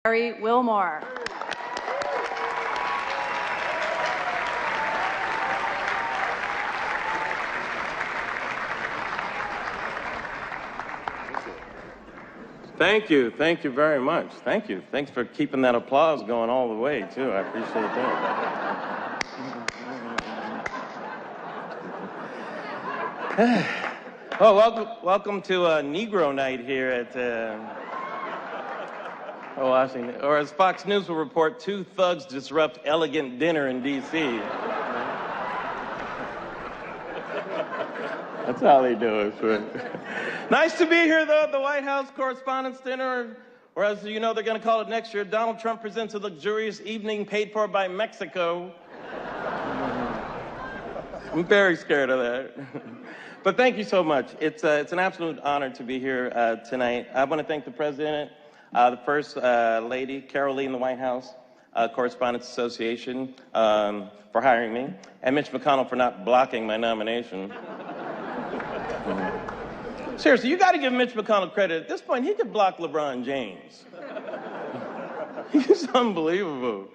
Wilmore. Thank you very much. Thank you. Thanks for keeping that applause going all the way, too. I appreciate that. Oh, welcome to Negro Night here at Washington. Or as Fox News will report, 2 thugs disrupt elegant dinner in D.C. That's how they do it. Sure. Nice to be here, though, at the White House Correspondents' Dinner, or as you know they're going to call it next year, Donald Trump presents a luxurious evening paid for by Mexico. I'm very scared of that. But thank you so much. It's an absolute honor to be here tonight. I want to thank the President, the First Lady, Carol Lee in the White House, Correspondents Association for hiring me, and Mitch McConnell for not blocking my nomination. Seriously, you got to give Mitch McConnell credit. At this point, he could block LeBron James. He's unbelievable.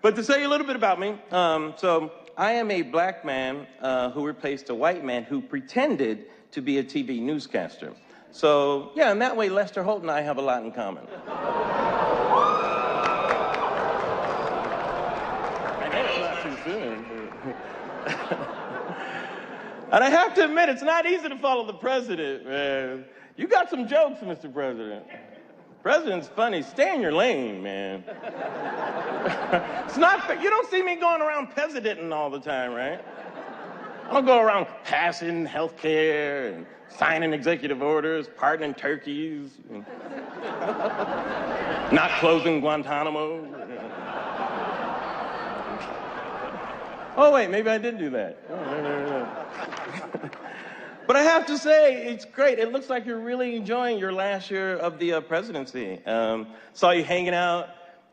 But to say a little bit about me, so I am a black man who replaced a white man who pretended to be a TV newscaster. So, yeah, in that way, Lester Holt and I have a lot in common. I know it's not too soon. And I have to admit, it's not easy to follow the president, man. You got some jokes, Mr. President. President's funny. Stay in your lane, man. It's not fair. You don't see me going around presidenting all the time, right? I don't go around passing health care and signing executive orders, pardoning turkeys, not closing Guantanamo. Oh, wait, maybe I did do that. Oh, But I have to say, it's great. It looks like you're really enjoying your last year of the presidency. Saw you hanging out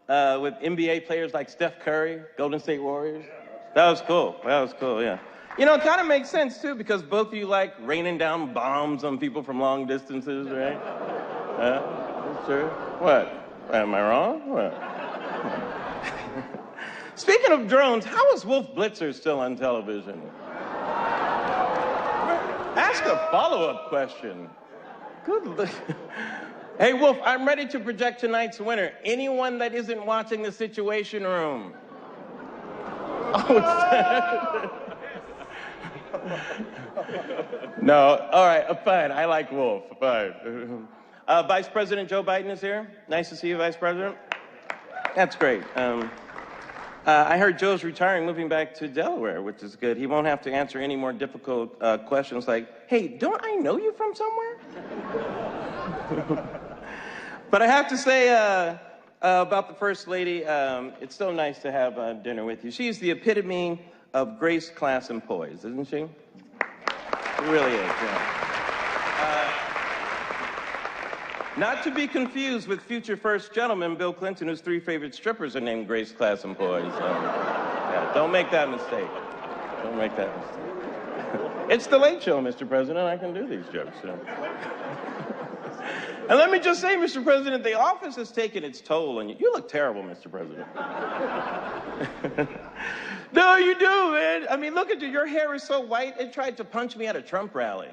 with NBA players like Steph Curry, Golden State Warriors. That was cool. That was cool, yeah. You know, it kind of makes sense, too, because both of you like raining down bombs on people from long distances, right? Sure. What? Am I wrong? What? Speaking of drones, how is Wolf Blitzer still on television? Ask a follow-up question. Good. Hey, Wolf, I'm ready to project tonight's winner. Anyone that isn't watching the Situation Room. Oh, no, all right, fine. I like Wolf. Fine. Vice President Joe Biden is here. Nice to see you, Vice President. That's great. I heard Joe's retiring, moving back to Delaware, which is good. He won't have to answer any more difficult questions like, hey, don't I know you from somewhere? But I have to say about the First Lady, it's so nice to have dinner with you. She's the epitome of grace, class, and poise, isn't she? She really is, yeah. Not to be confused with future first gentleman Bill Clinton, whose 3 favorite strippers are named Grace, Class, and Poise. Yeah, don't make that mistake. Don't make that mistake. It's the Late Show, Mr. President. I can do these jokes. So. And let me just say, Mr. President, the office has taken its toll on you. You look terrible, Mr. President. No, you do, man. I mean, look at you. Your hair is so white, it tried to punch me at a Trump rally.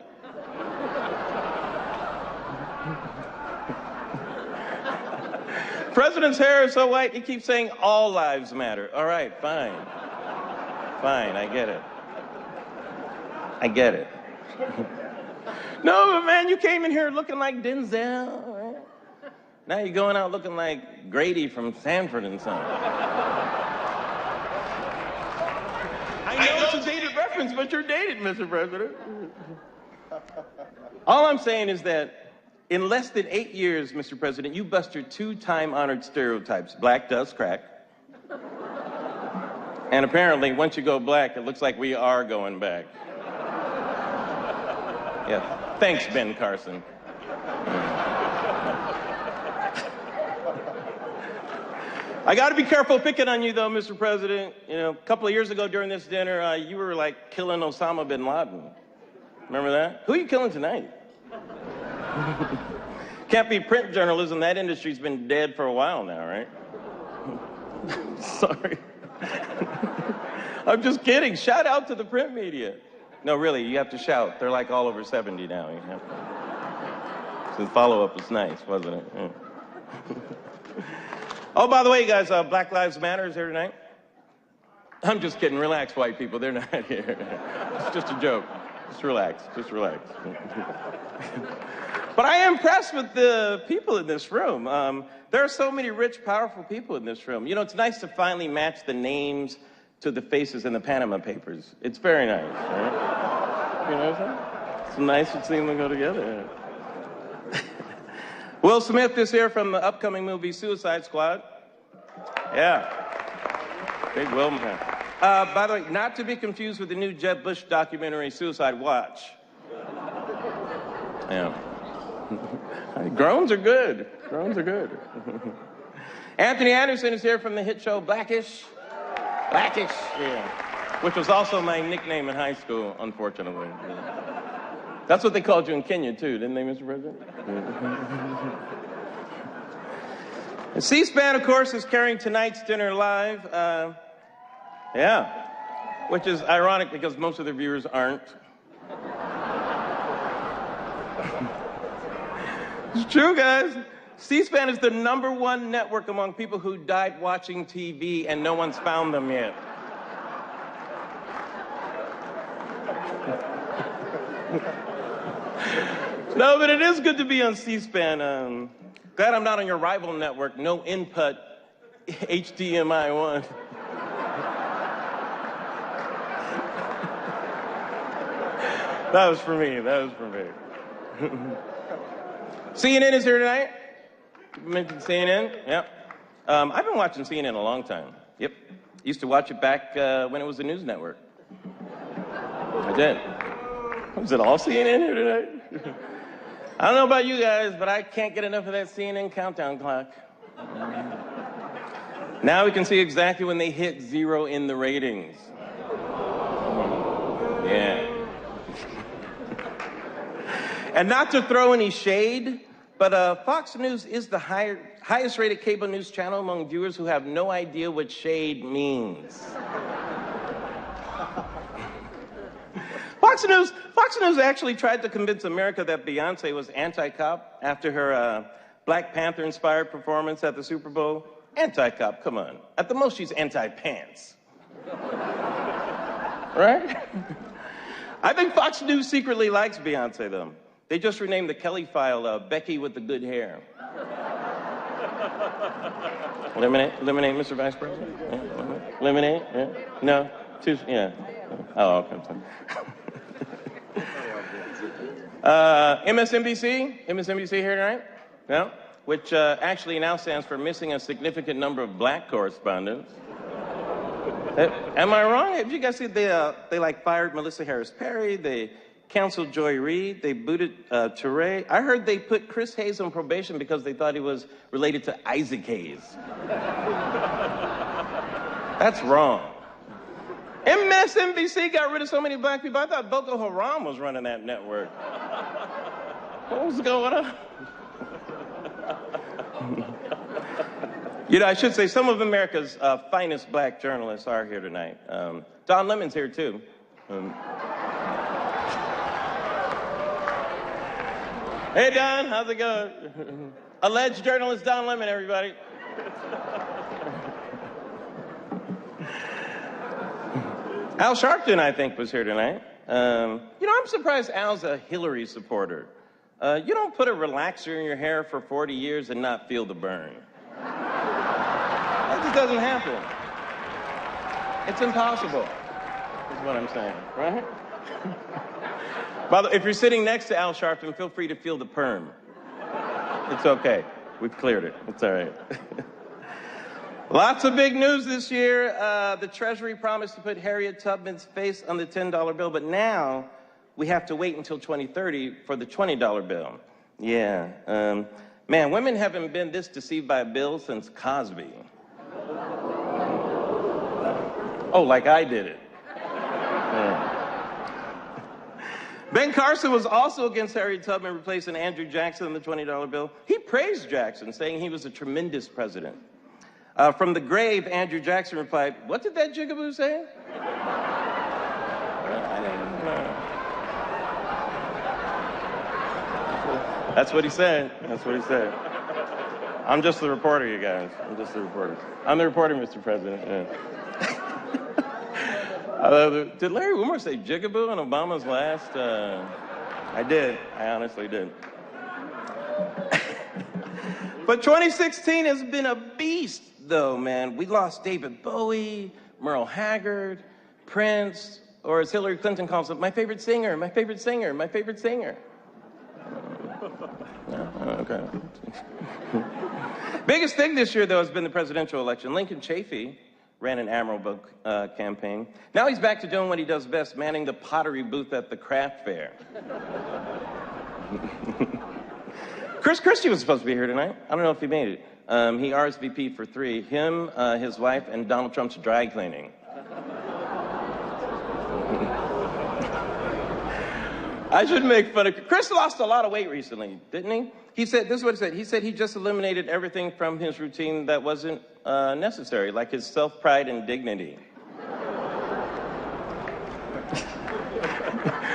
President's hair is so white, he keeps saying all lives matter. All right, fine. Fine, I get it. I get it. No, man, you came in here looking like Denzel, right? Now you're going out looking like Grady from Sanford and Son. I know it's a dated reference, but you're dated, Mr. President. All I'm saying is that in less than 8 years, Mr. President, you busted 2 time-honored stereotypes. Black does crack. And apparently, once you go black, it looks like we are going back. Yeah. Thanks, Ben Carson. I got to be careful picking on you, though, Mr. President. You know, a couple of years ago during this dinner, you were like killing Osama bin Laden. Remember that? Who are you killing tonight? Can't be print journalism. That industry's been dead for a while now, right? Sorry. I'm just kidding. Shout out to the print media. No, really, you have to shout. They're like all over 70 now. You have to. So the follow-up was nice, wasn't it? Yeah. Oh, by the way, guys, Black Lives Matter is here tonight. I'm just kidding. Relax, white people. They're not here. It's just a joke. Just relax. Just relax. But I am impressed with the people in this room. There are so many rich, powerful people in this room. You know, it's nice to finally match the names to the faces in the Panama Papers. It's very nice, right? You know what I'm saying? It's nice to see them go together. Will Smith is here from the upcoming movie Suicide Squad. Yeah. Big Wilmore. By the way, not to be confused with the new Jeb Bush documentary, Suicide Watch. Yeah. Groans are good. Groans are good. Anthony Anderson is here from the hit show Blackish. Blackish, yeah. Which was also my nickname in high school, unfortunately. That's what they called you in Kenya, too, didn't they, Mr. President? And C-SPAN, of course, is carrying tonight's dinner live. Yeah. Which is ironic because most of the viewers aren't. It's true, guys. C-SPAN is the #1 network among people who died watching TV, and no one's found them yet. No, but it is good to be on C-SPAN. Glad I'm not on your rival network, No Input, HDMI 1. That was for me. That was for me. CNN is here tonight. You mentioned CNN. Yep. I've been watching CNN a long time. Yep. Used to watch it back when it was a news network. I did. Was it all CNN here tonight? I don't know about you guys, but I can't get enough of that CNN countdown clock. Now we can see exactly when they hit 0 in the ratings. Yeah. And not to throw any shade, but Fox News is the highest rated cable news channel among viewers who have no idea what shade means. Fox News actually tried to convince America that Beyonce was anti-cop after her Black Panther-inspired performance at the Super Bowl. Anti-cop, come on. At the most, she's anti-pants. Right? I think Fox News secretly likes Beyonce, though. They just renamed the Kelly file Becky with the good hair. Lemonade, Mr. Vice President? Yeah. Lemonade? Yeah. No? Yeah. Oh, okay. MSNBC here tonight? Yeah. Which actually now stands for missing a significant number of black correspondents. Am I wrong? Have you guys seen they fired Melissa Harris Perry? They canceled Joy Reid. They booted Touré. I heard they put Chris Hayes on probation because they thought he was related to Isaac Hayes. That's wrong. MSNBC got rid of so many black people. I thought Boko Haram was running that network. What was going on? You know, I should say some of America's finest black journalists are here tonight. Don Lemon's here, too. Hey, Don, how's it going? Alleged journalist Don Lemon, everybody. Al Sharpton, I think, was here tonight. You know, I'm surprised Al's a Hillary supporter. You don't put a relaxer in your hair for 40 years and not feel the burn. That just doesn't happen. It's impossible, is what I'm saying, right? By the way, if you're sitting next to Al Sharpton, feel free to feel the perm. It's okay. We've cleared it. It's all right. Lots of big news this year. The Treasury promised to put Harriet Tubman's face on the $10 bill, but now we have to wait until 2030 for the $20 bill. Yeah. Man, women haven't been this deceived by a bill since Cosby. Oh, like I did it. Yeah. Ben Carson was also against Harriet Tubman replacing Andrew Jackson on the $20 bill. He praised Jackson, saying he was a tremendous president. From the grave, Andrew Jackson replied, "What did that jigaboo say?" I didn't know. That's what he said. That's what he said. I'm just the reporter, you guys. I'm just the reporter. I'm the reporter, Mr. President. Yeah. Did Larry Wilmore say jigaboo in Obama's last? I did. I honestly did. But 2016 has been a beast, though, man. We lost David Bowie, Merle Haggard, Prince, or as Hillary Clinton calls it, my favorite singer, my favorite singer, my favorite singer. Okay. Biggest thing this year, though, has been the presidential election. Lincoln Chafee ran an admirable campaign. Now he's back to doing what he does best, manning the pottery booth at the craft fair. Chris Christie was supposed to be here tonight. I don't know if he made it. He RSVP'd for 3, him, his wife, and Donald Trump's dry cleaning. I shouldn't make fun of Chris. Lost a lot of weight recently, didn't he? He said, this is what he said. He said he just eliminated everything from his routine that wasn't necessary, like his self-pride and dignity.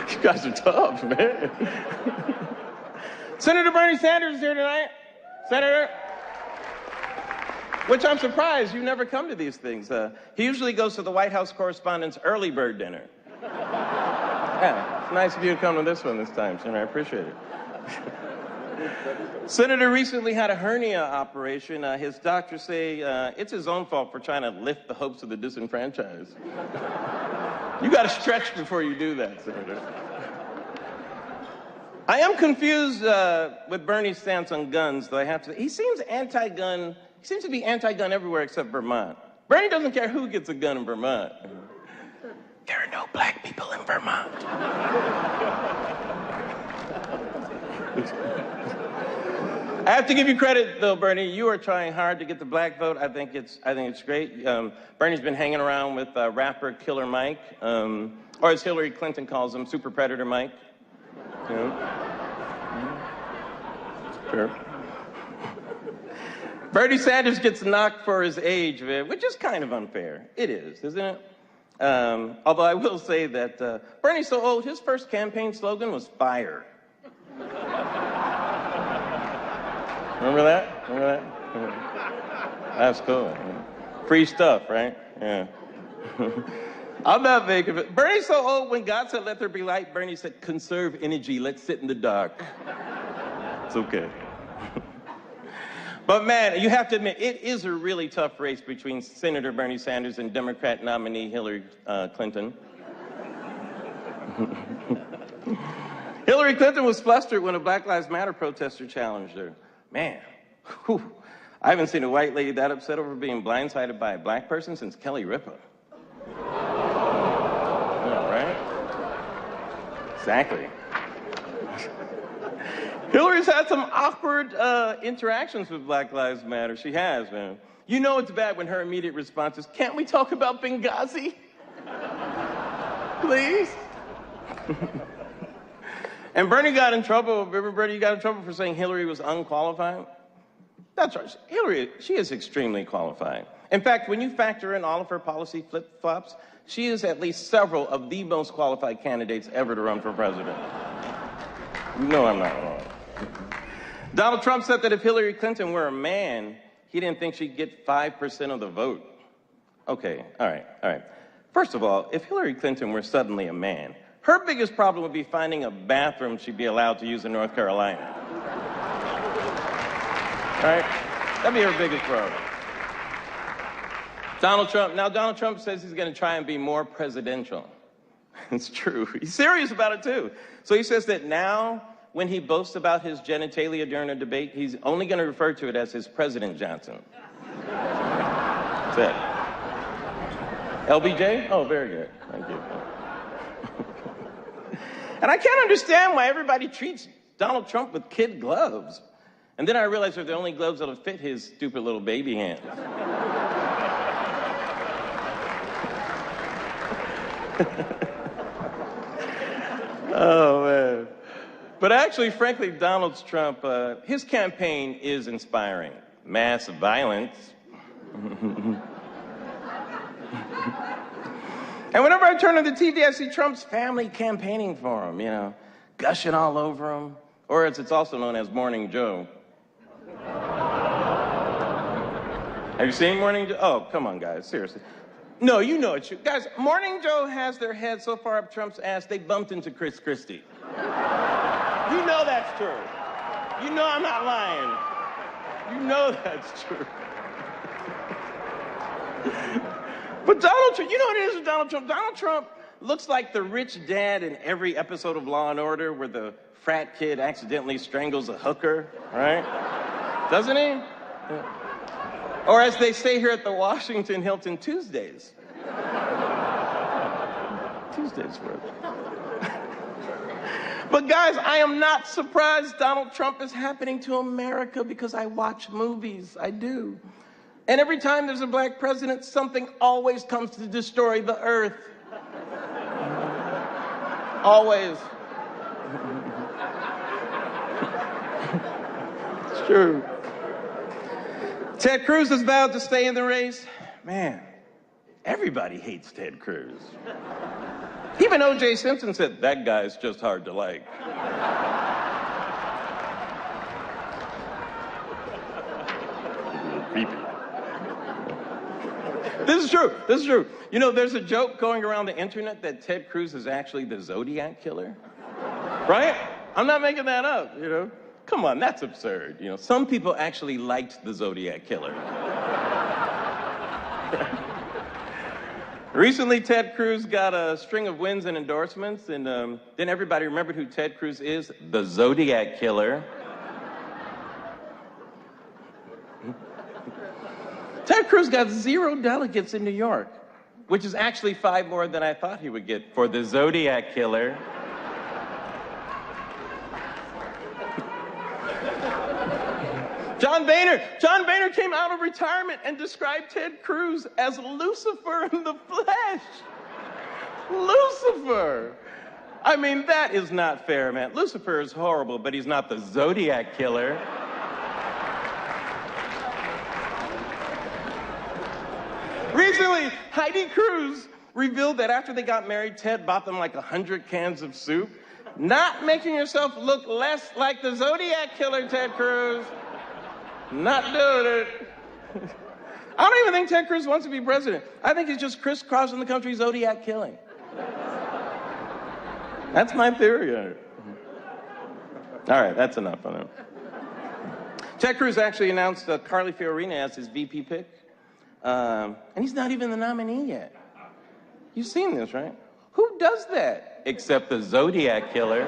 You guys are tough, man. Senator Bernie Sanders is here tonight. Senator. Which I'm surprised you never come to these things. He usually goes to the White House Correspondents' early bird dinner. Yeah, it's nice of you to come to this one this time, Senator. I appreciate it. Senator recently had a hernia operation. His doctors say it's his own fault for trying to lift the hopes of the disenfranchised. You got to stretch before you do that, Senator. I am confused with Bernie's stance on guns, though I have to. He seems anti-gun. He seems to be anti-gun everywhere except Vermont. Bernie doesn't care who gets a gun in Vermont. There are no black people in Vermont. I have to give you credit, though, Bernie. You are trying hard to get the black vote. I think it's great. Bernie's been hanging around with rapper Killer Mike, or as Hillary Clinton calls him, Super Predator Mike. You know? Sure. Bernie Sanders gets knocked for his age, which is kind of unfair. It is, isn't it? Although I will say that Bernie's so old, his first campaign slogan was fire. Remember that? Remember that? That's cool. Free stuff, right? Yeah. I'm not making it. Bernie's so old, when God said, let there be light, Bernie said, conserve energy, let's sit in the dark. It's okay. But man, you have to admit, it is a really tough race between Senator Bernie Sanders and Democrat nominee Hillary Clinton. Hillary Clinton was flustered when a Black Lives Matter protester challenged her. Man, whew, I haven't seen a white lady that upset over being blindsided by a black person since Kelly Ripa. Yeah, right? Exactly. Hillary's had some awkward interactions with Black Lives Matter. She has, man. You know it's bad when her immediate response is, can't we talk about Benghazi? Please? And Bernie got in trouble. Remember, Bernie, you got in trouble for saying Hillary was unqualified? That's right. Hillary, she is extremely qualified. In fact, when you factor in all of her policy flip-flops, she is at least several of the most qualified candidates ever to run for president. No, I'm not wrong. Donald Trump said that if Hillary Clinton were a man, he didn't think she'd get 5% of the vote. Okay, all right. First of all, if Hillary Clinton were suddenly a man, her biggest problem would be finding a bathroom she'd be allowed to use in North Carolina. Right? That'd be her biggest problem. Donald Trump says he's going to try and be more presidential. It's true. He's serious about it, too. So he says that now, when he boasts about his genitalia during a debate, he's only going to refer to it as his President Johnson. That's it. LBJ? Oh, very good. Thank you. And I can't understand why everybody treats Donald Trump with kid gloves. And then I realized they're the only gloves that'll fit his stupid little baby hands. Oh, man. But actually, frankly, Donald Trump, his campaign is inspiring. Mass violence. And whenever I turn on the TV, I see Trump's family campaigning for him, you know, gushing all over him, or as it's also known as Morning Joe. Have you seen Morning Joe? Oh, come on, guys, seriously. No, you know it's true. Guys, Morning Joe has their head so far up Trump's ass, they bumped into Chris Christie. You know that's true. You know I'm not lying. You know that's true. But Donald Trump, you know what it is with Donald Trump? Donald Trump looks like the rich dad in every episode of Law and Order where the frat kid accidentally strangles a hooker, right? Doesn't he? Yeah. Or as they say here at the Washington Hilton, Tuesdays. Tuesdays worth. But guys, I am not surprised Donald Trump is happening to America because I watch movies. I do. And every time there's a black president, something always comes to destroy the earth. Always. It's true. Ted Cruz has vowed to stay in the race. Man, everybody hates Ted Cruz. Even O.J. Simpson said, that guy's just hard to like. Creepy. This is true. This is true. You know, there's a joke going around the internet that Ted Cruz is actually the Zodiac killer. Right? I'm not making that up, you know. Come on, that's absurd. You know, some people actually liked the Zodiac killer. Recently, Ted Cruz got a string of wins and endorsements, and then everybody remembered who Ted Cruz is, the Zodiac killer. Ted Cruz got 0 delegates in New York, which is actually 5 more than I thought he would get for the Zodiac killer. John Boehner came out of retirement and described Ted Cruz as Lucifer in the flesh. Lucifer. I mean, that is not fair, man. Lucifer is horrible, but he's not the Zodiac killer. Recently, Heidi Cruz revealed that after they got married, Ted bought them like 100 cans of soup. Not making yourself look less like the Zodiac killer, Ted Cruz. Not doing it. I don't even think Ted Cruz wants to be president. I think he's just crisscrossing the country Zodiac killing. That's my theory on it. All right, that's enough on it. Ted Cruz actually announced Carly Fiorina as his VP pick. And he's not even the nominee yet. You've seen this, right? Who does that? Except the Zodiac killer.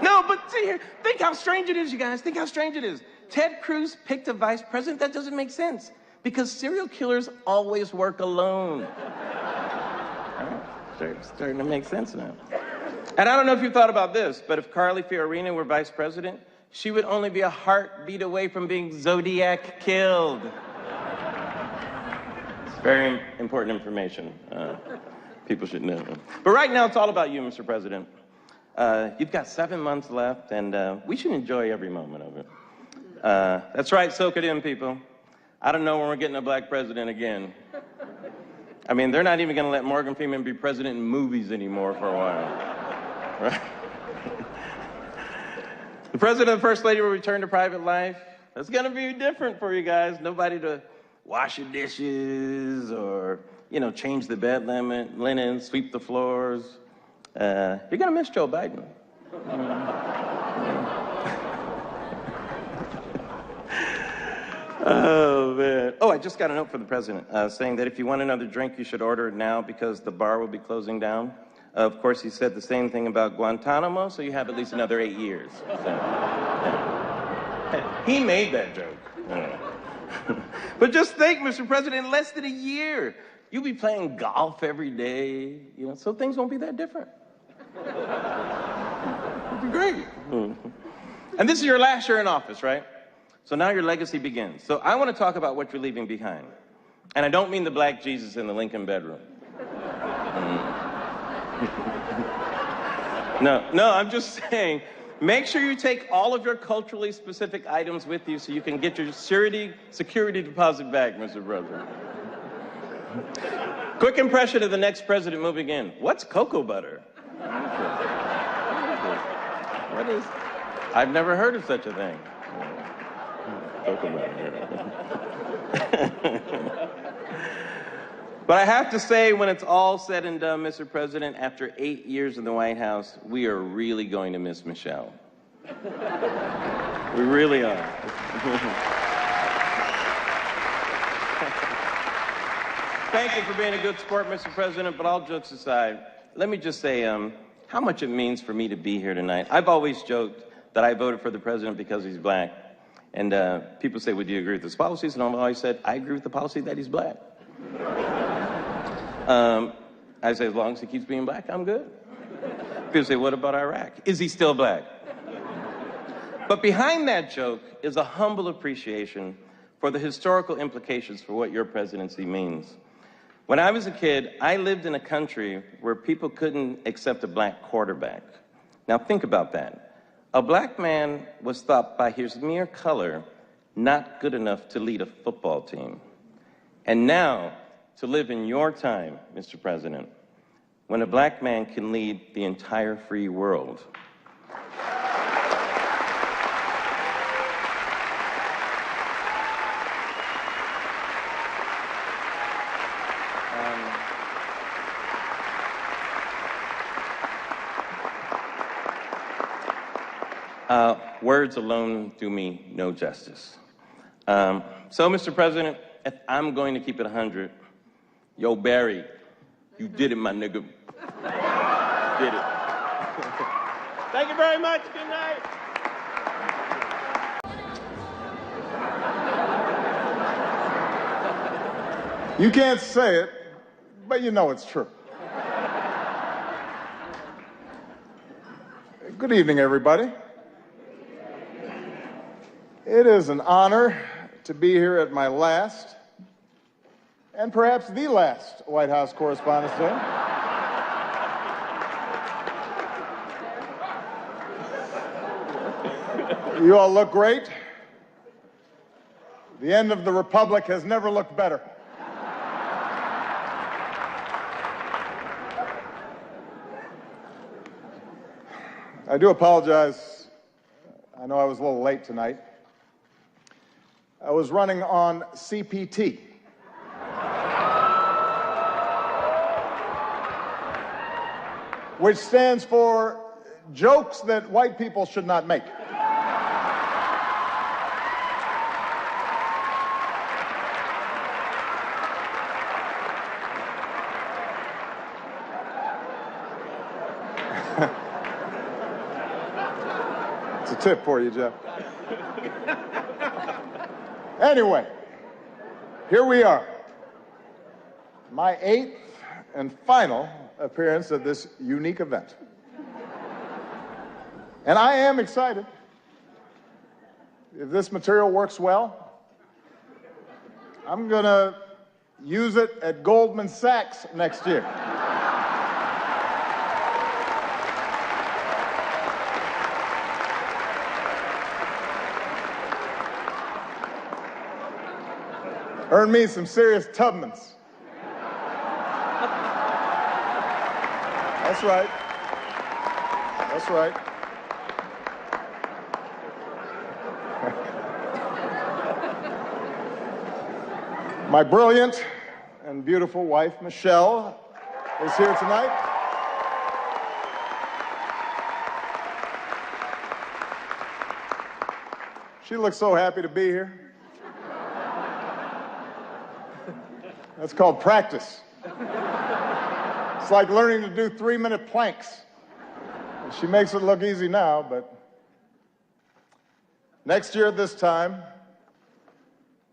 No, but see here, think how strange it is, you guys. Think how strange it is. Ted Cruz picked a vice president? That doesn't make sense. Because serial killers always work alone. All right, starting to make sense now. And I don't know if you thought about this, but if Carly Fiorina were vice president, she would only be a heartbeat away from being Zodiac killed. It's very important information. People should know. But right now, it's all about you, Mr. President. You've got 7 months left, and we should enjoy every moment of it. That's right, soak it in, people. I don't know when we're getting a black president again. I mean, they're not even going to let Morgan Freeman be president in movies anymore for a while. Right? The president and first lady will return to private life. That's going to be different for you guys. Nobody to wash your dishes or, you know, change the bed linen, sweep the floors. You're going to miss Joe Biden. Oh, man. Oh, I just got a note from the president saying that if you want another drink, you should order it now because the bar will be closing down. Of course, he said the same thing about Guantanamo, so you have at least another 8 years. So, yeah. He made that joke. But just think, Mr. President, in less than a year, you'll be playing golf every day, you know, so things won't be that different. It'll be great. And this is your last year in office, right? So now your legacy begins. So I want to talk about what you're leaving behind. And I don't mean the black Jesus in the Lincoln bedroom. No, I'm just saying, make sure you take all of your culturally specific items with you so you can get your security deposit back, Mr. President. Quick impression of the next president moving in. What's cocoa butter? What is? I've never heard of such a thing. Cocoa butter. But I have to say, when it's all said and done, Mr. President, after 8 years in the White House, we are really going to miss Michelle. We really are. Thank you for being a good sport, Mr. President, but all jokes aside, let me just say how much it means for me to be here tonight. I've always joked that I voted for the president because he's black. And people say, well, do you agree with his policies? And I've always said, I agree with the policy that he's black. I say, as long as he keeps being black, I'm good. People say, what about Iraq? Is he still black? But behind that joke is a humble appreciation for the historical implications for what your presidency means. When I was a kid, I lived in a country where people couldn't accept a black quarterback. Now think about that. A black man was thought by his mere color not good enough to lead a football team. And now, to live in your time, Mr. President, when a black man can lead the entire free world. Words alone do me no justice. So, Mr. President, if I'm going to keep it 100, yo, Barry, you did it, my nigga. Did it. Thank you very much. Good night. You can't say it, but you know it's true. Good evening, everybody. It is an honor to be here at my last, and perhaps the last, White House Correspondents' Day. You all look great. The end of the Republic has never looked better. I do apologize. I know I was a little late tonight. I was running on CPT. Which stands for jokes that white people should not make. It's a tip for you, Jeff. Anyway, here we are. My 8th and final appearance at this unique event. And I am excited. If this material works well, I'm going to use it at Goldman Sachs next year. Earn me some serious Tubmans. That's right. That's right. My brilliant and beautiful wife, Michelle, is here tonight. She looks so happy to be here. That's called practice. It's like learning to do 3-minute planks. She makes it look easy now, but next year at this time,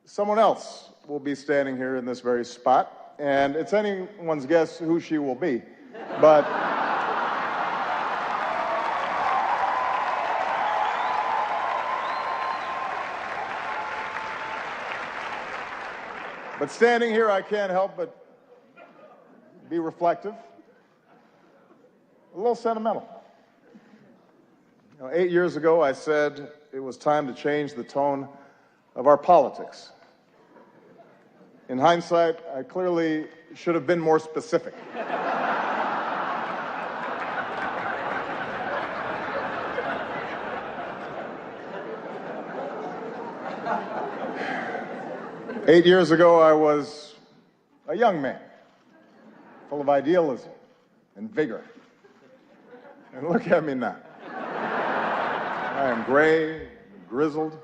someone else will be standing here in this very spot, and it's anyone's guess who she will be. But But standing here, I can't help but be reflective, a little sentimental. 8 years ago, I said it was time to change the tone of our politics. In hindsight, I clearly should have been more specific. Eight years ago, I was a young man, full of idealism and vigor. And look at me now. I am gray, grizzled,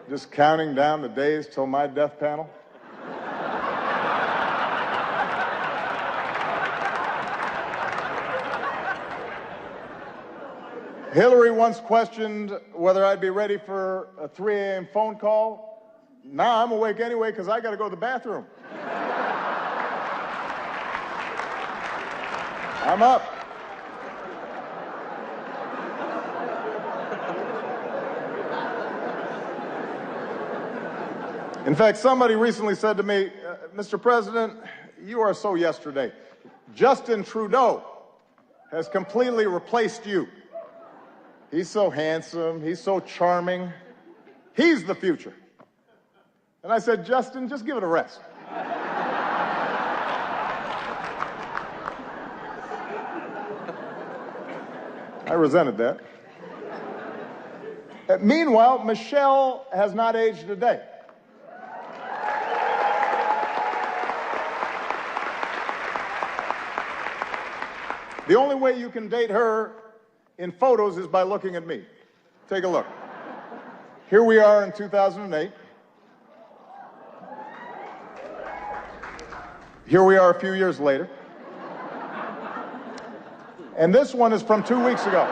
just counting down the days till my death panel. Hillary once questioned whether I'd be ready for a 3 a.m. phone call. Now I'm awake anyway because I got to go to the bathroom. I'm up. In fact, somebody recently said to me, Mr. President, you are so yesterday. Justin Trudeau has completely replaced you. He's so handsome. He's so charming. He's the future. And I said, Justin, just give it a rest. I resented that. Meanwhile, Michelle has not aged a day. The only way you can date her in photos is by looking at me. Take a look. Here we are in 2008. Here we are a few years later. And this one is from 2 weeks ago.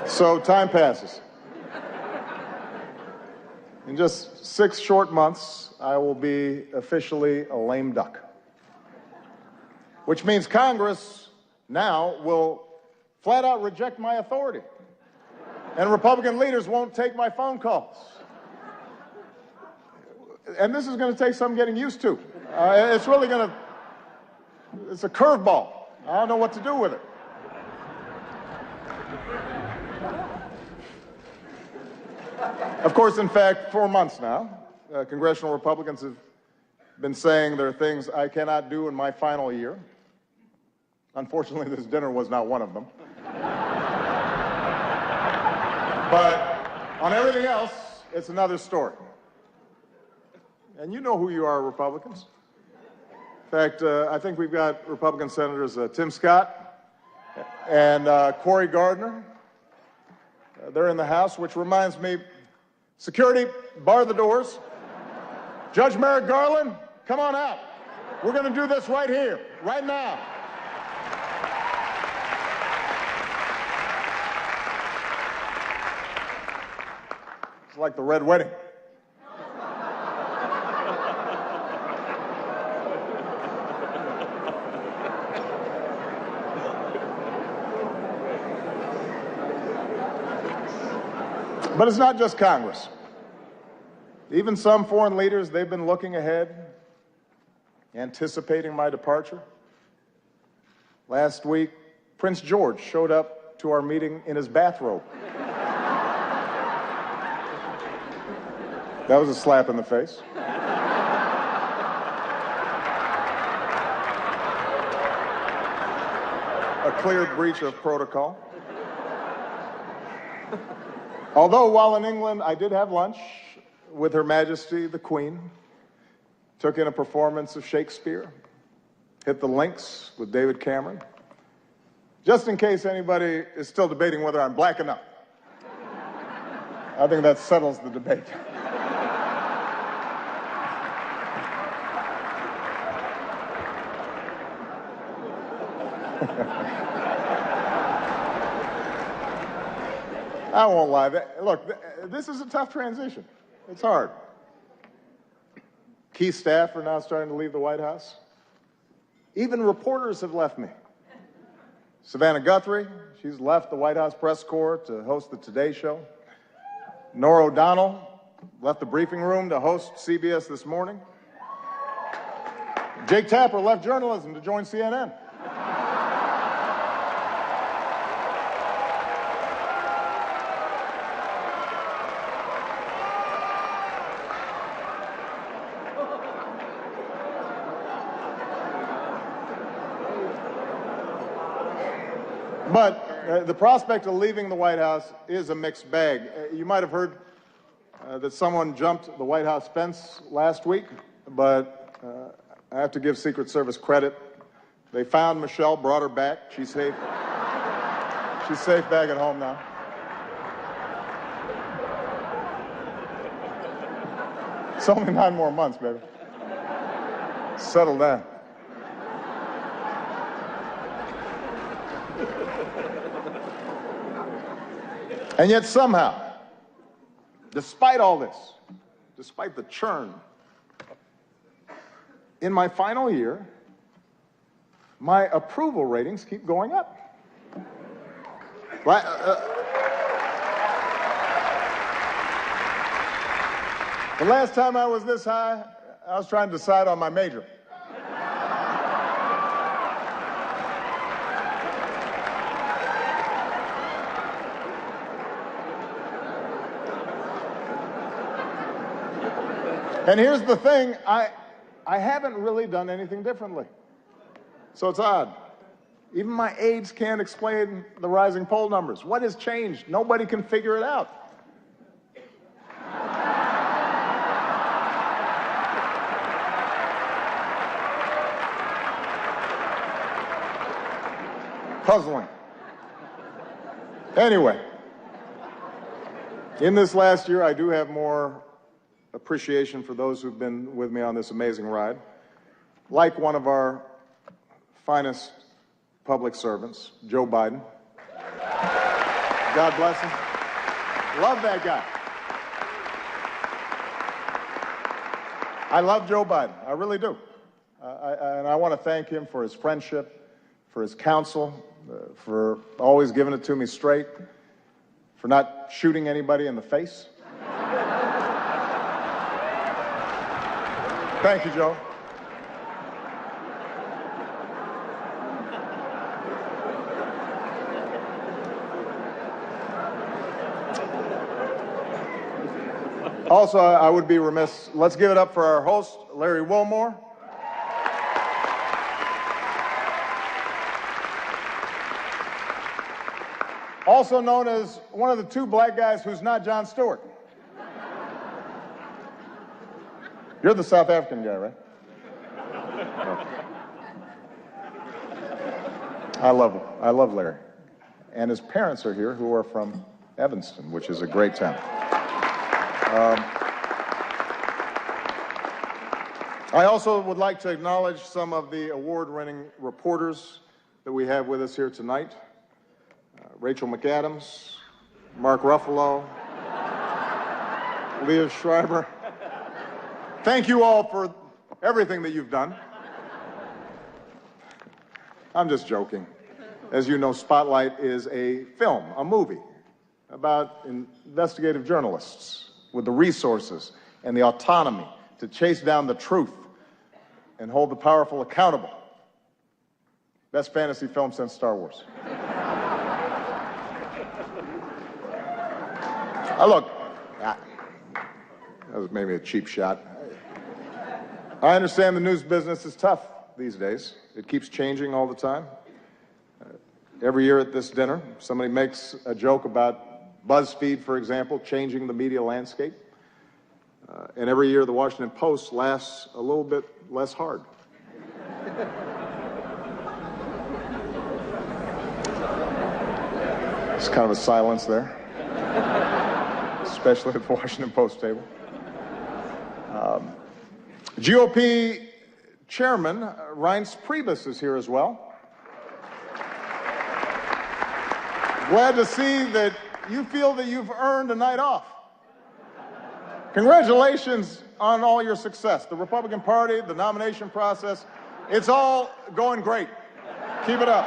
So time passes. In just 6 short months, I will be officially a lame duck. Which means Congress now will flat out reject my authority. And Republican leaders won't take my phone calls. And this is going to take some getting used to. It's really going to, it's a curveball. I don't know what to do with it. Of course, in fact, 4 months now, congressional Republicans have been saying there are things I cannot do in my final year. Unfortunately, this dinner was not one of them. But on everything else, it's another story. And you know who you are, Republicans. In fact, I think we've got Republican Senators Tim Scott and Cory Gardner. They're in the House, which reminds me, security, bar the doors. Judge Merrick Garland, come on out. We're going to do this right here, right now. It's like the Red Wedding. But it's not just Congress. Even some foreign leaders, they've been looking ahead, anticipating my departure. Last week, Prince George showed up to our meeting in his bathrobe. That was a slap in the face. A clear breach of protocol. Although while in England, I did have lunch with Her Majesty the Queen, took in a performance of Shakespeare, hit the links with David Cameron, just in case anybody is still debating whether I'm black enough. I think that settles the debate. I won't lie. Look, this is a tough transition. It's hard. Key staff are now starting to leave the White House. Even reporters have left me. Savannah Guthrie, she's left the White House press corps to host the Today Show. Norah O'Donnell left the briefing room to host CBS This Morning. Jake Tapper left journalism to join CNN. But the prospect of leaving the White House is a mixed bag. You might have heard that someone jumped the White House fence last week, but I have to give Secret Service credit. They found Michelle, brought her back. She's safe. She's safe back at home now. It's only 9 more months, baby. Settle down. And yet somehow, despite all this, despite the churn, in my final year, my approval ratings keep going up. The last time I was this high, I was trying to decide on my major. And here's the thing, I haven't really done anything differently. So it's odd. Even my aides can't explain the rising poll numbers. What has changed? Nobody can figure it out. Puzzling. Anyway, in this last year, I do have more appreciation for those who've been with me on this amazing ride. Like one of our finest public servants, Joe Biden. God bless him. Love that guy. I love Joe Biden. I really do. And I want to thank him for his friendship, for his counsel, for always giving it to me straight, for not shooting anybody in the face. Thank you, Joe. Also, I would be remiss. Let's give it up for our host, Larry Wilmore. Also known as one of the 2 black guys who's not Jon Stewart. You're the South African guy, right? Okay. I love Larry. And his parents are here, who are from Evanston, which is a great town. I also would like to acknowledge some of the award-winning reporters that we have with us here tonight. Rachel McAdams, Mark Ruffalo, Leah Schreiber. Thank you all for everything that you've done. I'm just joking. As you know, Spotlight is a film, a movie, about investigative journalists with the resources and the autonomy to chase down the truth and hold the powerful accountable. Best fantasy film since Star Wars. Look, that was maybe a cheap shot. I understand the news business is tough these days. It keeps changing all the time. Every year at this dinner, somebody makes a joke about BuzzFeed, for example, changing the media landscape. And every year the Washington Post laughs a little bit less hard. It's kind of a silence there, especially at the Washington Post table. GOP Chairman Reince Priebus is here as well. Glad to see that you feel that you've earned a night off. Congratulations on all your success. The Republican Party, the nomination process, It's all going great. Keep it up.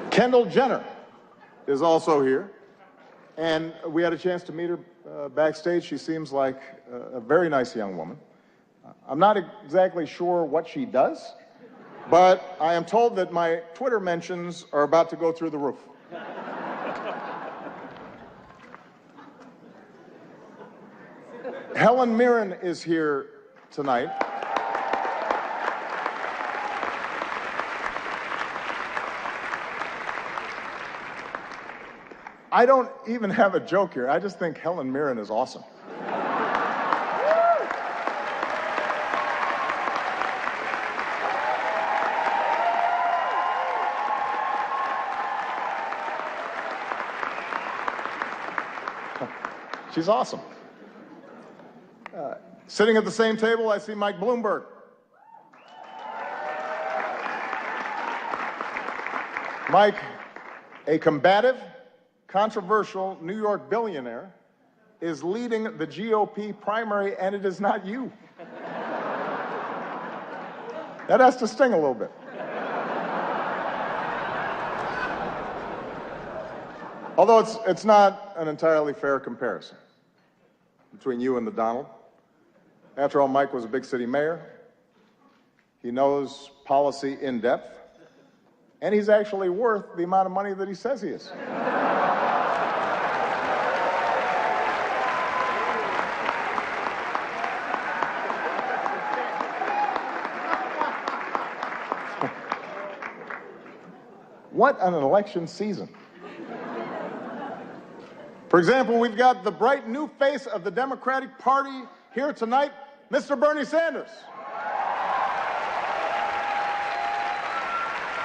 Kendall Jenner is also here, and we had a chance to meet her backstage. She seems like a very nice young woman. I'm not exactly sure what she does, but I am told that my Twitter mentions are about to go through the roof. Helen Mirren is here tonight. I don't even have a joke here. I just think Helen Mirren is awesome. She's awesome. Sitting at the same table, I see Mike Bloomberg. Mike, a combative, controversial New York billionaire, is leading the GOP primary, and it is not you. That has to sting a little bit. Although it's not an entirely fair comparison between you and the Donald. After all, Mike was a big city mayor. He knows policy in depth, and he's actually worth the amount of money that he says he is. What an election season. For example, we've got the bright new face of the Democratic Party here tonight, Mr. Bernie Sanders.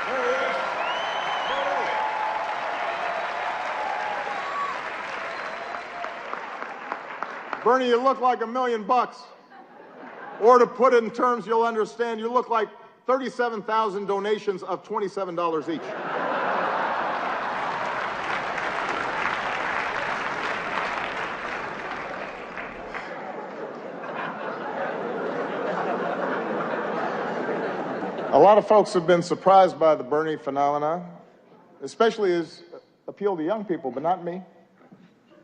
There he is. Bernie, you look like $1 million. Or to put it in terms you'll understand, you look like 37,000 donations of $27 each. A lot of folks have been surprised by the Bernie phenomenon, especially his appeal to young people, but not me.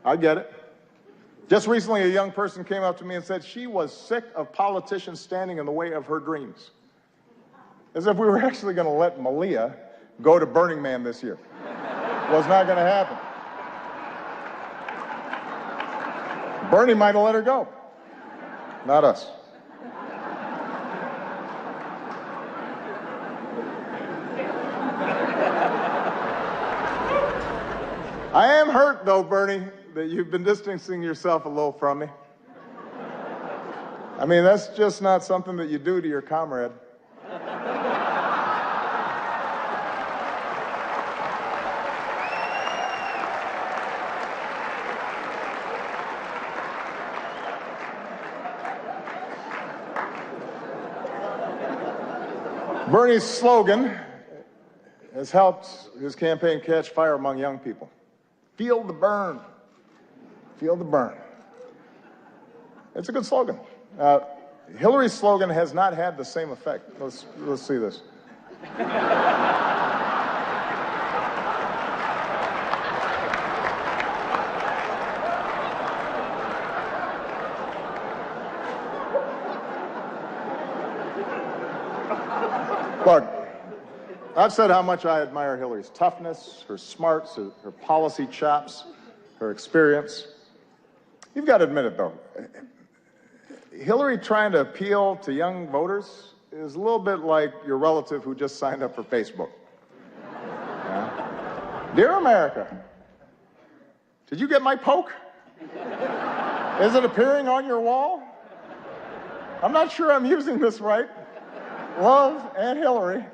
I get it. Just recently, a young person came up to me and said she was sick of politicians standing in the way of her dreams. As if we were actually going to let Malia go to Burning Man this year. Was not going to happen. Bernie might have let her go. Not us. I am hurt, though, Bernie, that you've been distancing yourself a little from me. I mean, that's just not something that you do to your comrade. Bernie's slogan has helped his campaign catch fire among young people. Feel the burn. Feel the burn. It's a good slogan. Hillary's slogan has not had the same effect. Let's see this. Look, I've said how much I admire Hillary's toughness, her smarts, her policy chops, her experience. You've got to admit it, though. Hillary trying to appeal to young voters is a little bit like your relative who just signed up for Facebook. Yeah? Dear America, did you get my poke? Is it appearing on your wall? I'm not sure I'm using this right. Love, Aunt Hillary.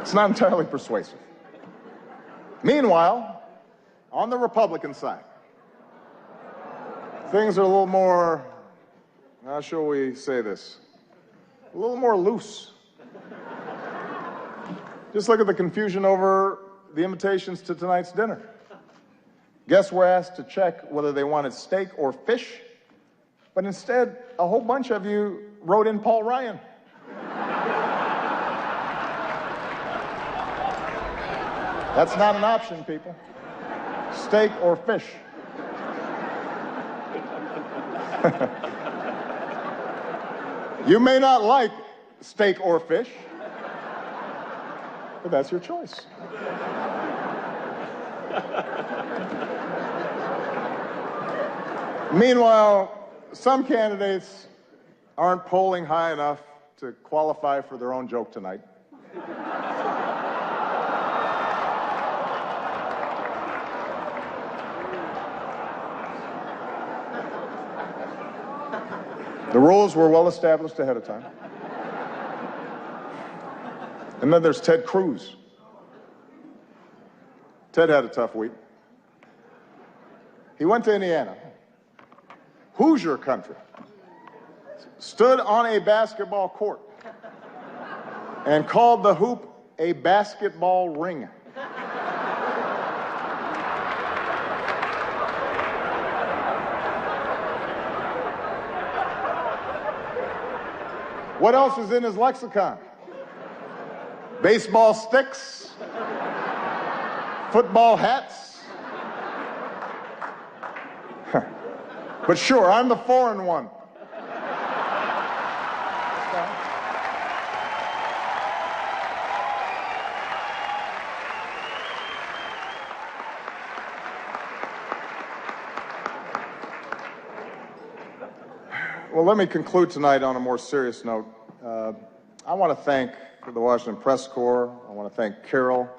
It's not entirely persuasive. Meanwhile, on the Republican side, things are a little more, how shall we say this, a little more loose. Just look at the confusion over the invitations to tonight's dinner. Guests were asked to check whether they wanted steak or fish, but instead, a whole bunch of you wrote in Paul Ryan. That's not an option, people. Steak or fish. You may not like steak or fish, but that's your choice. Meanwhile, some candidates aren't polling high enough to qualify for their own joke tonight. The rules were well established ahead of time. And then there's Ted Cruz. Ted had a tough week. He went to Indiana, Hoosier country, stood on a basketball court, and called the hoop a basketball ring. What else is in his lexicon? Baseball sticks, football hats. But sure, I'm the foreign one. Well, let me conclude tonight on a more serious note. I want to thank the Washington Press Corps. I want to thank Carol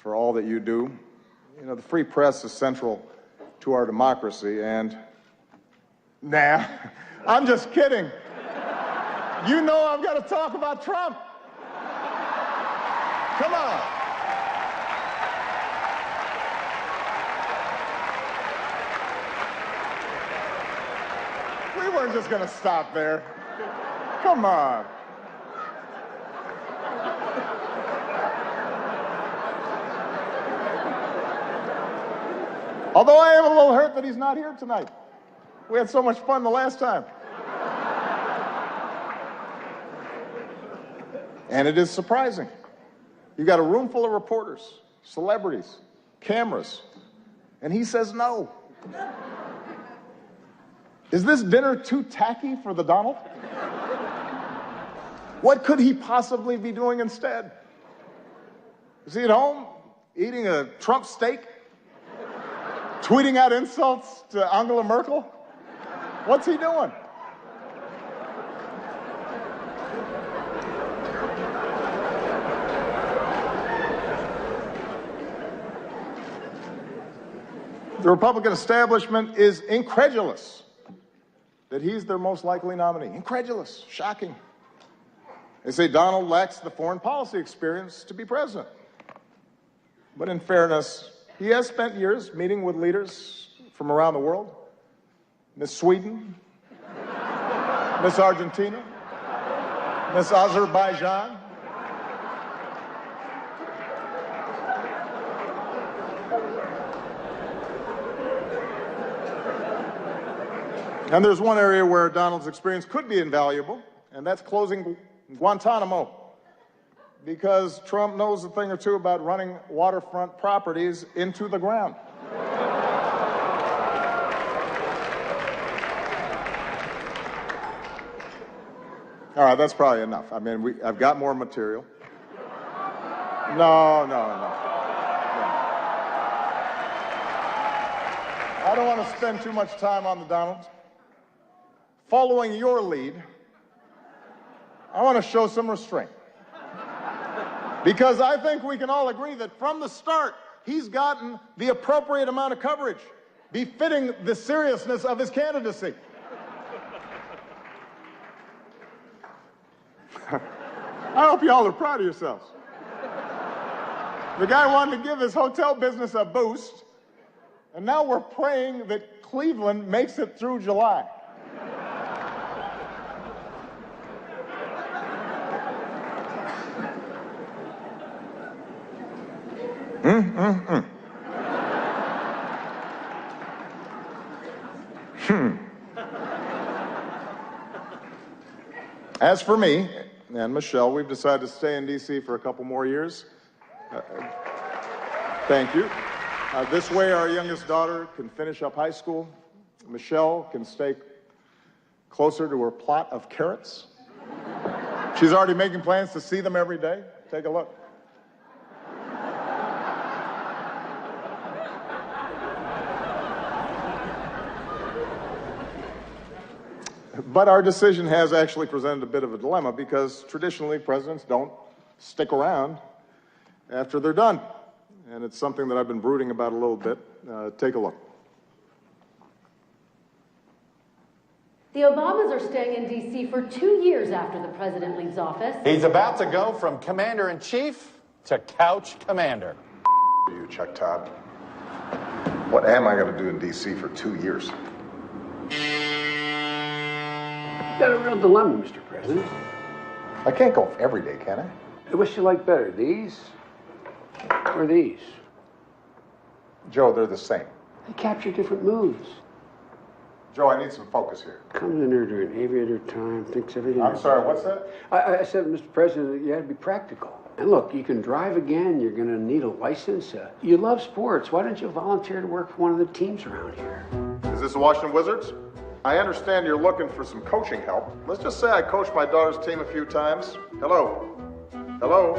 for all that you do. You know, the free press is central to our democracy, and nah, I'm just kidding. You know I've got to talk about Trump. Come on. We weren't just going to stop there. Come on. Although I am a little hurt that he's not here tonight. We had so much fun the last time. And it is surprising. You got a room full of reporters, celebrities, cameras, and he says no. Is this dinner too tacky for the Donald? What could he possibly be doing instead? Is he at home eating a Trump steak? Tweeting out insults to Angela Merkel? What's he doing? The Republican establishment is incredulous that he's their most likely nominee. Incredulous, shocking. They say Donald lacks the foreign policy experience to be president. But in fairness, he has spent years meeting with leaders from around the world. Miss Sweden, Miss Argentina, Miss Azerbaijan. And there's one area where Donald's experience could be invaluable, and that's closing Guantanamo. Because Trump knows a thing or two about running waterfront properties into the ground. All right, that's probably enough. I mean, I've got more material. No. I don't want to spend too much time on the Donalds. Following your lead, I want to show some restraint. Because I think we can all agree that from the start, he's gotten the appropriate amount of coverage, befitting the seriousness of his candidacy. I hope you all are proud of yourselves. The guy wanted to give his hotel business a boost, and now we're praying that Cleveland makes it through July. As for me and Michelle, we've decided to stay in D.C. for a couple more years. Thank you. This way, our youngest daughter can finish up high school. Michelle can stay closer to her plot of carrots. She's already making plans to see them every day. Take a look. But our decision has actually presented a bit of a dilemma because traditionally presidents don't stick around after they're done. And it's something that I've been brooding about a little bit. Take a look. The Obamas are staying in D.C. for 2 years after the president leaves office. He's about to go from commander-in-chief to couch commander. You, Chuck Todd. What am I going to do in D.C. for 2 years? You've got a real dilemma, Mr. President. I can't golf every day, can I? Which you like better, these or these? Joe, they're the same. They capture different moods. Joe, I need some focus here. Comes in there during aviator time, thinks everything... I'm sorry, what's that? I said, Mr. President, you had to be practical. And look, you can drive again, you're going to need a license. You love sports. Why don't you volunteer to work for one of the teams around here? Is this the Washington Wizards? I understand you're looking for some coaching help. Let's just say I coached my daughter's team a few times. Hello? Hello?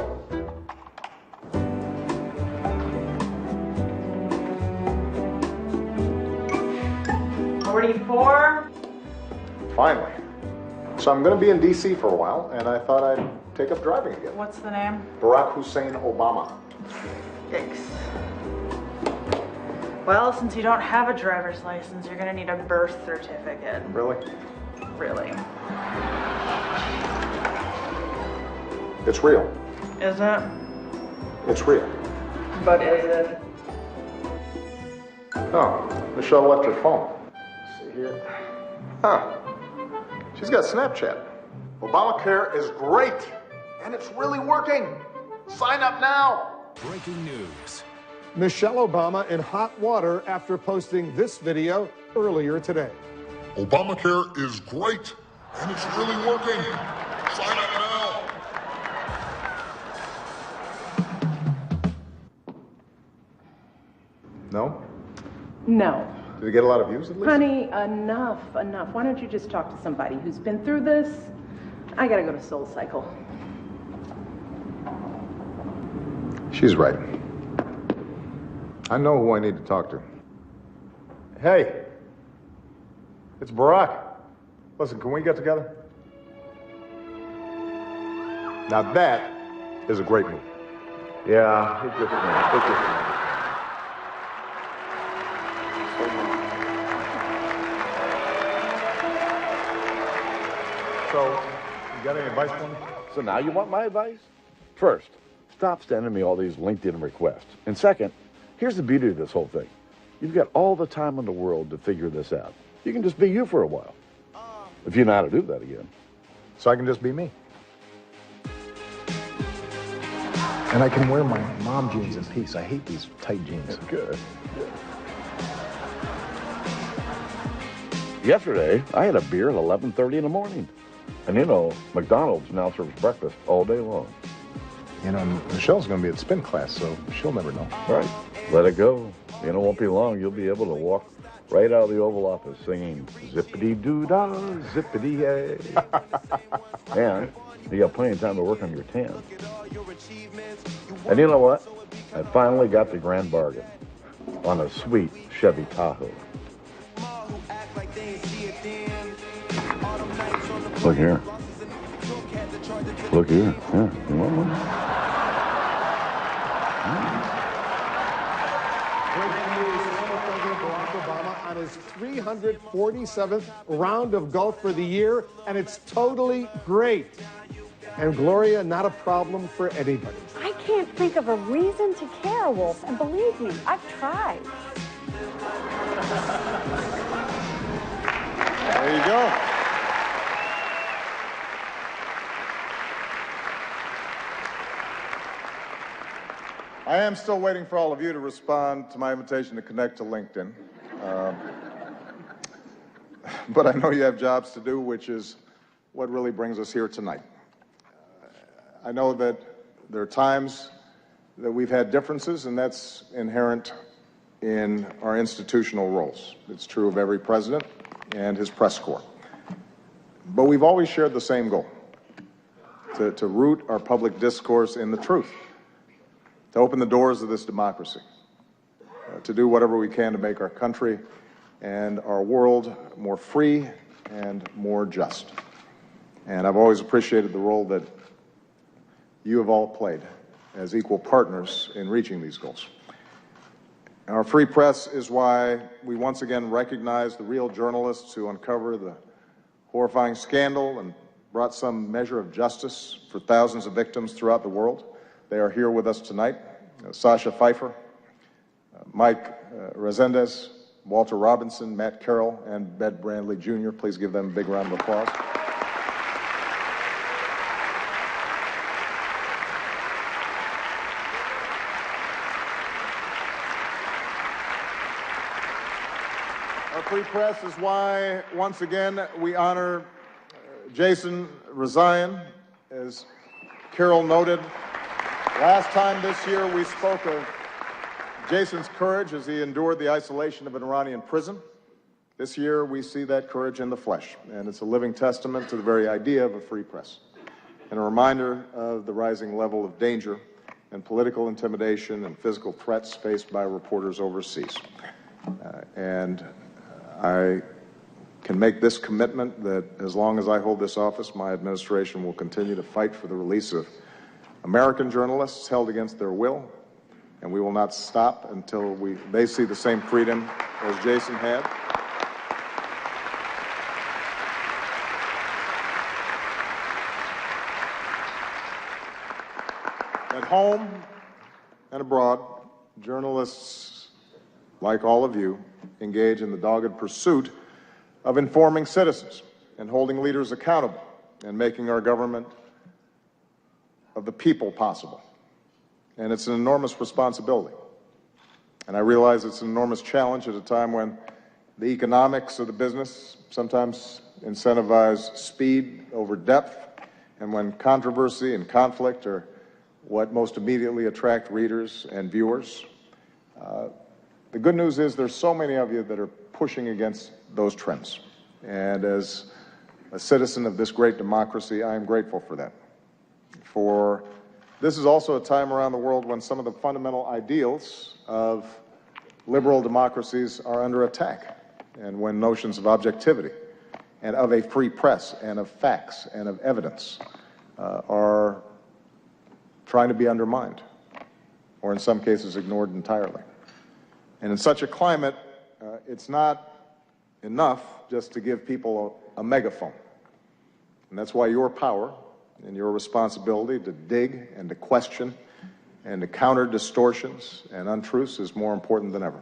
44. Finally. So I'm going to be in D.C. for a while, and I thought I'd take up driving again. What's the name? Barack Hussein Obama. Yikes. Well, since you don't have a driver's license, you're going to need a birth certificate. Really? Really. It's real. Is it? It's real. But is it? Oh, Michelle left her phone. Let's see here. Huh. She's got Snapchat. Obamacare is great, and it's really working. Sign up now. Breaking news. Michelle Obama in hot water after posting this video earlier today. Obamacare is great, and it's really working. Sign up now. No? No. Did it get a lot of views at least? Honey, enough. Why don't you just talk to somebody who's been through this? I gotta go to Soul Cycle. She's right. I know who I need to talk to. Hey, it's Barack. Listen, can we get together? Now that is a great move. Yeah, it's just So, you got any advice for me? So now you want my advice? First, stop sending me all these LinkedIn requests. And second, here's the beauty of this whole thing. You've got all the time in the world to figure this out. You can just be you for a while. If you know how to do that again. So I can just be me. And I can wear my mom jeans in peace. I hate these tight jeans. Good. Yesterday, I had a beer at 11:30 in the morning. And you know, McDonald's now serves breakfast all day long. You know, Michelle's going to be at spin class, so she'll never know. Right. Let it go. You know, it won't be long. You'll be able to walk right out of the Oval Office singing zippity-doo-dah, zippity-yay. And you got plenty of time to work on your tan. And you know what? I finally got the grand bargain on a sweet Chevy Tahoe. Look here. Look here. Yeah. You want one? Breaking news, former President Barack Obama on his 347th round of golf for the year, and it's totally great. And Gloria, not a problem for anybody. I can't think of a reason to care, Wolf, and believe me, I've tried. There you go. I am still waiting for all of you to respond to my invitation to connect to LinkedIn. But I know you have jobs to do, which is what really brings us here tonight. I know that there are times that we've had differences, and that's inherent in our institutional roles. It's true of every president and his press corps. But we've always shared the same goal, to root our public discourse in the truth, to open the doors of this democracy, to do whatever we can to make our country and our world more free and more just. And I've always appreciated the role that you have all played as equal partners in reaching these goals. Our free press is why we once again recognize the real journalists who uncover the horrifying scandal and brought some measure of justice for thousands of victims throughout the world. They are here with us tonight. Sasha Pfeiffer, Mike Resendez, Walter Robinson, Matt Carroll, and Bed Brandley Jr. Please give them a big round of applause. Our free press is why, once again, we honor Jason Rezaian. As Carol noted, last time this year we spoke of Jason's courage as he endured the isolation of an Iranian prison. This year we see that courage in the flesh, and it's a living testament to the very idea of a free press, and a reminder of the rising level of danger and political intimidation and physical threats faced by reporters overseas. And I can make this commitment that as long as I hold this office, my administration will continue to fight for the release of American journalists held against their will, and we will not stop until they see the same freedom as Jason had. At home and abroad, journalists, like all of you, engage in the dogged pursuit of informing citizens and holding leaders accountable and making our government of the people possible. And it's an enormous responsibility. And I realize it's an enormous challenge at a time when the economics of the business sometimes incentivize speed over depth, and when controversy and conflict are what most immediately attract readers and viewers. The good news is there's so many of you that are pushing against those trends. And as a citizen of this great democracy, I am grateful for that. For this is also a time around the world when some of the fundamental ideals of liberal democracies are under attack, and when notions of objectivity and of a free press and of facts and of evidence are trying to be undermined, or in some cases ignored entirely. And in such a climate, it's not enough just to give people a megaphone. And that's why your power and your responsibility to dig and to question and to counter distortions and untruths is more important than ever.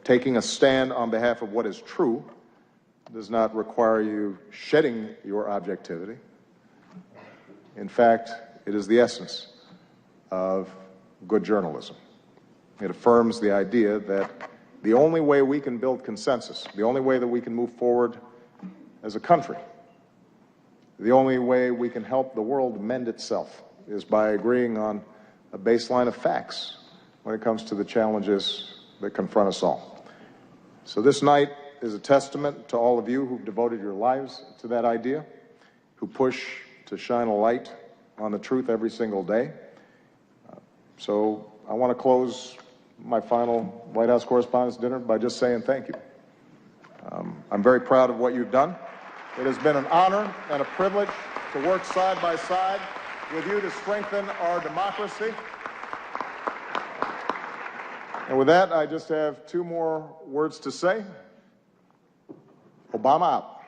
Taking a stand on behalf of what is true does not require you shedding your objectivity. In fact, it is the essence of good journalism. It affirms the idea that the only way we can build consensus, the only way that we can move forward as a country, the only way we can help the world mend itself is by agreeing on a baseline of facts when it comes to the challenges that confront us all. So this night is a testament to all of you who've devoted your lives to that idea, who push to shine a light on the truth every single day. So I want to close my final White House Correspondents' Dinner by just saying thank you. I'm very proud of what you've done. It has been an honor and a privilege to work side by side with you to strengthen our democracy. And with that, I just have two more words to say. Obama out.